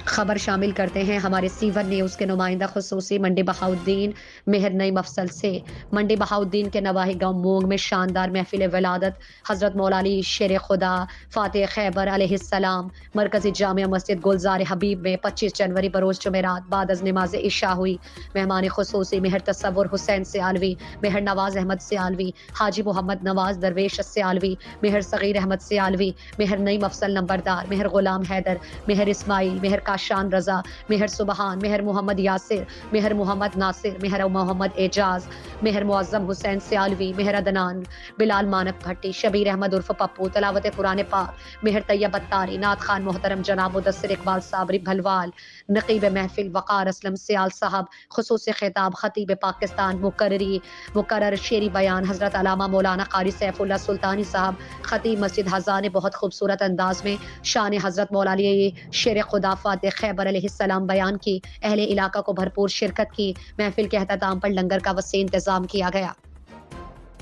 خبر شامل کرتے ہیں ہمارے سیور نیوز کے نمائندہ خصوصی منڈی بہاؤالدین مہر نئی مفصل سے۔ منڈی بہاؤالدین کے نواحی گاؤں مونگ میں شاندار محفل ولادت حضرت مولالی شیر خدا فاتح خیبر علیہ السلام مرکزی جامع مسجد گلزار حبیب میں 25 جنوری بروز جمعرات بعد از نماز عشاء ہوئی۔ مہمان خصوصی مہر تصور حسین سیالوی، مہر نواز احمد سیالوی، حاجی محمد نواز درویش سیالوی، مہر صغیر احمد سیالوی، مہر نئی مفصل نمبردار، مہر غلام حیدر، مہر اسماعیل، مہر کاشان رضا، مہر سبحان، مہر محمد یاسر، مہر محمد ناصر، مہر محمد اعجاز، مہر معظم حسین سیالوی، مہر عدنان، بلال مانک بھٹی، شبیر احمد عرف پپو، تلاوت قرآن پاک، مہر طیب اتاری، نعت خان محترم جناب مدثر اقبال صابری بھلوال، نقیب محفل وقار اسلم سیال صاحب، خصوصی خطاب خطیب پاکستان، مقرر شعری بیان حضرت علامہ مولانا قاری سیف اللہ سلطانی صاحب، خطیب مسجد ہزار نے بہت خوبصورت انداز میں شان حضرت مولالی شیر خدا فاتح خیبر علیہ السلام بیان کی۔ اہل علاقہ کو بھرپور شرکت کی۔ محفل کے اختتام پر لنگر کا وسیع انتظام کیا گیا۔